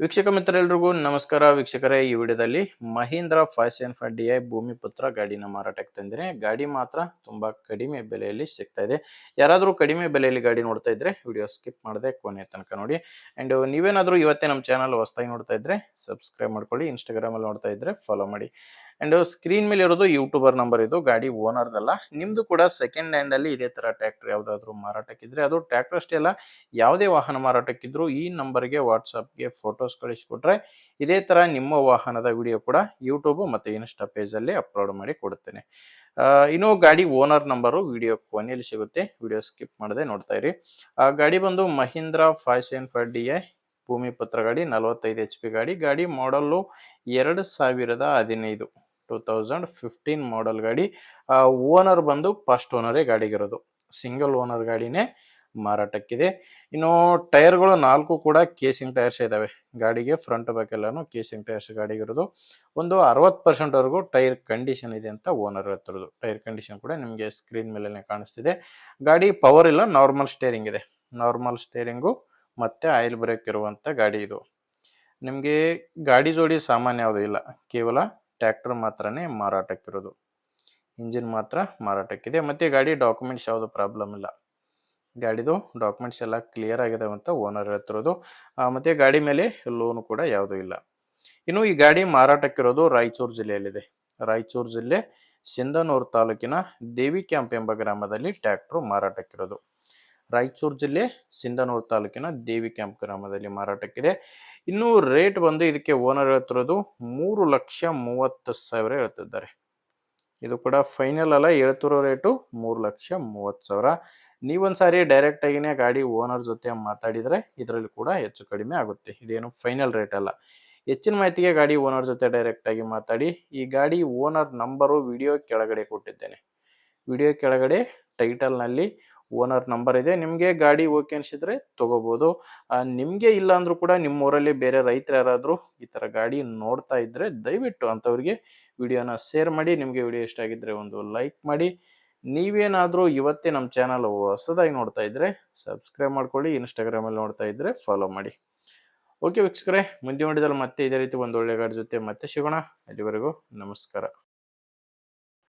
ವೀಕ್ಷಕ ಮಿತ್ರರೆಲ್ಲರಿಗೂ ನಮಸ್ಕಾರ ವೀಕ್ಷಕರೇ. ಈ ವಿಡಿಯೋದಲ್ಲಿ ಮಹೀಂದ್ರ 575 DI ಭೂಮಿಪುತ್ರ ಗಾಡಿನ ಮಾರಾಟಕ್ಕೆ ತಂದಿನಿ. ಗಾಡಿ ಮಾತ್ರ ತುಂಬಾ ಕಡಿಮೆ ಬೆಲೆಯಲ್ಲಿ ಸಿಗ್ತಾ ಇದೆ. ಯಾರಾದರೂ ಕಡಿಮೆ ಬೆಲೆಯಲ್ಲಿ ಗಾಡಿ ನೋಡ್ತಾ ಇದ್ರೆ ವಿಡಿಯೋ ಸ್ಕಿಪ್ ಮಾಡದೆ ಕೊನೆ ತನಕ ನೋಡಿ. ಅಂಡ್ ನೀವೇನಾದರೂ ಇವತ್ತೇ ನಮ್ಮ ಚಾನಲ್ ಹೊಸದಾಗಿ ನೋಡ್ತಾ ಇದ್ರೆ ಸಬ್ಸ್ಕ್ರೈಬ್ ಮಾಡ್ಕೊಳ್ಳಿ. ಇನ್ಸ್ಟಾಗ್ರಾಮ್ ಅಲ್ಲಿ ನೋಡ್ತಾ ಇದ್ರೆ ಫಾಲೋ ಮಾಡಿ. ಅಂಡ್ ಸ್ಕ್ರೀನ್ ಮೇಲೆ ಇರೋದು ಯೂಟ್ಯೂಬರ್ ನಂಬರ್, ಇದು ಗಾಡಿ ಓನರ್ದಲ್ಲ. ನಿಮ್ದು ಕೂಡ ಸೆಕೆಂಡ್ ಹ್ಯಾಂಡ್ ಅಲ್ಲಿ ಇದೇ ತರ ಟ್ರ್ಯಾಕ್ಟರ್ ಯಾವ್ದಾದ್ರು ಮಾರಾಟಕ್ಕಿದ್ರೆ, ಅದು ಟ್ರ್ಯಾಕ್ಟರ್ ಅಷ್ಟೇ ಅಲ್ಲ ಯಾವುದೇ ವಾಹನ ಮಾರಾಟಕ್ಕಿದ್ರು ಈ ನಂಬರ್ಗೆ ವಾಟ್ಸಪ್ಗೆ ಫೋಟೋಸ್ ಕಳಿಸ್ಕೊಟ್ರೆ ಇದೇ ತರ ನಿಮ್ಮ ವಾಹನದ ವಿಡಿಯೋ ಕೂಡ ಯೂಟ್ಯೂಬ್ ಮತ್ತೆ ಇನ್ಸ್ಟಾ ಪೇಜ್ ಅಲ್ಲಿ ಅಪ್ಲೋಡ್ ಮಾಡಿ ಕೊಡುತ್ತೇನೆ. ಇನ್ನು ಗಾಡಿ ಓನರ್ ನಂಬರು ವಿಡಿಯೋ ಕೊನೆಯಲ್ಲಿ ಸಿಗುತ್ತೆ, ವಿಡಿಯೋ ಸ್ಕಿಪ್ ಮಾಡದೆ ನೋಡ್ತಾ ಇರಿ. ಗಾಡಿ ಬಂದು ಮಹೀಂದ್ರ 575DI ಭೂಮಿಪುತ್ರ ಗಾಡಿ, 45 HP ಗಾಡಿ. ಗಾಡಿ ಮಾಡಲ್ಲು 2015 2015 ಮಾಡೆಲ್ ಗಾಡಿ. ಓನರ್ ಬಂದು ಫಸ್ಟ್ ಓನರೇ ಗಾಡಿಗಿರೋದು, ಸಿಂಗಲ್ ಓನರ್ ಗಾಡಿನೇ ಮಾರಾಟಕ್ಕಿದೆ. ಇನ್ನು ಟೈರ್ಗಳು 4 ಕೂಡ ಕೇಸಿಂಗ್ ಟೈರ್ಸ್ ಇದಾವೆ ಗಾಡಿಗೆ, ಫ್ರಂಟ್ ಬ್ಯಾಕ್ ಎಲ್ಲಾನು ಕೇಸಿಂಗ್ ಟೈರ್ಸ್ ಗಾಡಿಗಿರೋದು. ಒಂದು 60% ವರೆಗೂ ಟೈರ್ ಕಂಡೀಷನ್ ಇದೆ ಅಂತ ಓನರ್ ಹೇಳ್ತಿರೋದು. ಟೈರ್ ಕಂಡೀಷನ್ ಕೂಡ ನಿಮಗೆ ಸ್ಕ್ರೀನ್ ಮೇಲೆ ಕಾಣಿಸ್ತಿದೆ. ಗಾಡಿ ಪವರ್ ಇಲ್ಲ, ನಾರ್ಮಲ್ ಸ್ಟೇರಿಂಗ್ ಇದೆ. ನಾರ್ಮಲ್ ಸ್ಟೇರಿಂಗು ಮತ್ತೆ ಆಯಿಲ್ ಬ್ರೇಕ್ ಇರುವಂತ ಗಾಡಿ ಇದು. ನಿಮಗೆ ಗಾಡಿ ಜೋಡಿ ಸಾಮಾನ್ಯ ಯಾವುದೂ ಇಲ್ಲ, ಕೇವಲ ಟ್ರ್ಯಾಕ್ಟರ್ ಮಾತ್ರನೇ ಮಾರಾಟಕ್ಕಿರೋದು. ಇಂಜಿನ್ ಮಾತ್ರ ಮಾರಾಟಕ್ಕಿದೆ. ಮತ್ತೆ ಗಾಡಿ ಡಾಕ್ಯುಮೆಂಟ್ಸ್ ಯಾವುದು ಪ್ರಾಬ್ಲಮ್ ಇಲ್ಲ, ಗಾಡಿದು ಡಾಕ್ಯುಮೆಂಟ್ಸ್ ಎಲ್ಲ ಕ್ಲಿಯರ್ ಆಗಿದೆ ಅಂತ ಓನರ್ ಹೇಳ್ತಿರೋದು. ಮತ್ತೆ ಗಾಡಿ ಮೇಲೆ ಲೋನ್ ಕೂಡ ಯಾವುದೂ ಇಲ್ಲ. ಇನ್ನು ಈ ಗಾಡಿ ಮಾರಾಟಕ್ಕಿರೋದು ರಾಯಚೂರು ಜಿಲ್ಲೆಯಲ್ಲಿದೆ. ರಾಯಚೂರು ಜಿಲ್ಲೆ ಸಿಂಧನೂರು ತಾಲೂಕಿನ ದೇವಿ ಕ್ಯಾಂಪ್ ಎಂಬ ಗ್ರಾಮದಲ್ಲಿ ಟ್ರ್ಯಾಕ್ಟರ್ ಮಾರಾಟಕ್ಕಿರೋದು. ರಾಯಚೂರು ಜಿಲ್ಲೆ ಸಿಂಧನೂರು ತಾಲೂಕಿನ ದೇವಿ ಕ್ಯಾಂಪ್ ಗ್ರಾಮದಲ್ಲಿ ಮಾರಾಟಕ್ಕಿದೆ. ಇನ್ನು ರೇಟ್ ಬಂದು ಇದಕ್ಕೆ ಓನರ್ ಹೇಳ್ತಿರೋದು 3,30,000 ಹೇಳ್ತಿದ್ದಾರೆ. ಇದು ಕೂಡ ಫೈನಲ್ ಅಲ್ಲ, ಹೇಳ್ತಿರೋ ರೇಟು 3,30,000. ನೀವೊಂದ್ಸಾರಿ ಡೈರೆಕ್ಟ್ ಆಗಿನೇ ಗಾಡಿ ಓನರ್ ಜೊತೆ ಮಾತಾಡಿದ್ರೆ ಇದರಲ್ಲಿ ಕೂಡ ಹೆಚ್ಚು ಕಡಿಮೆ ಆಗುತ್ತೆ. ಇದೇನು ಫೈನಲ್ ರೇಟ್ ಅಲ್ಲ. ಹೆಚ್ಚಿನ ಮಾಹಿತಿಗೆ ಗಾಡಿ ಓನರ್ ಜೊತೆ ಡೈರೆಕ್ಟ್ ಆಗಿ ಮಾತಾಡಿ. ಈ ಗಾಡಿ ಓನರ್ ನಂಬರು ವಿಡಿಯೋ ಕೆಳಗಡೆ ಕೊಟ್ಟಿದ್ದೇನೆ. ವಿಡಿಯೋ ಕೆಳಗಡೆ ಟೈಟಲ್ ನಲ್ಲಿ ಓನರ್ ನಂಬರ್ ಇದೆ. ನಿಮಗೆ ಗಾಡಿ ಓಕೆ ಅನ್ಸಿದ್ರೆ ತಗೋಬಹುದು. ನಿಮ್ಗೆ ಇಲ್ಲ ಅಂದ್ರೂ ಕೂಡ ನಿಮ್ಮ ಊರಲ್ಲಿ ಬೇರೆ ರೈತರು ಯಾರಾದ್ರೂ ಈ ತರ ಗಾಡಿ ನೋಡ್ತಾ ಇದ್ರೆ ದಯವಿಟ್ಟು ಅಂತವ್ರಿಗೆ ವಿಡಿಯೋನ ಶೇರ್ ಮಾಡಿ. ನಿಮ್ಗೆ ವಿಡಿಯೋ ಇಷ್ಟ ಆಗಿದ್ರೆ ಒಂದು ಲೈಕ್ ಮಾಡಿ. ನೀವೇನಾದ್ರೂ ಇವತ್ತೇ ನಮ್ಮ ಚಾನಲ್ ಹೊಸದಾಗಿ ನೋಡ್ತಾ ಇದ್ರೆ ಸಬ್ಸ್ಕ್ರೈಬ್ ಮಾಡ್ಕೊಳ್ಳಿ. ಇನ್ಸ್ಟಾಗ್ರಾಮ್ ಅಲ್ಲಿ ನೋಡ್ತಾ ಇದ್ರೆ ಫಾಲೋ ಮಾಡಿ. ಓಕೆ ವೀಕ್ಷಕರೇ, ಮುಂದಿನ ವಿಡಿಯೋದಲ್ಲಿ ಮತ್ತೆ ಇದೇ ರೀತಿ ಒಂದು ಒಳ್ಳೆ ಗಾಡಿ ಜೊತೆ ಮತ್ತೆ ಸಿಗೋಣ. ಅಲ್ಲಿವರೆಗೂ ನಮಸ್ಕಾರ.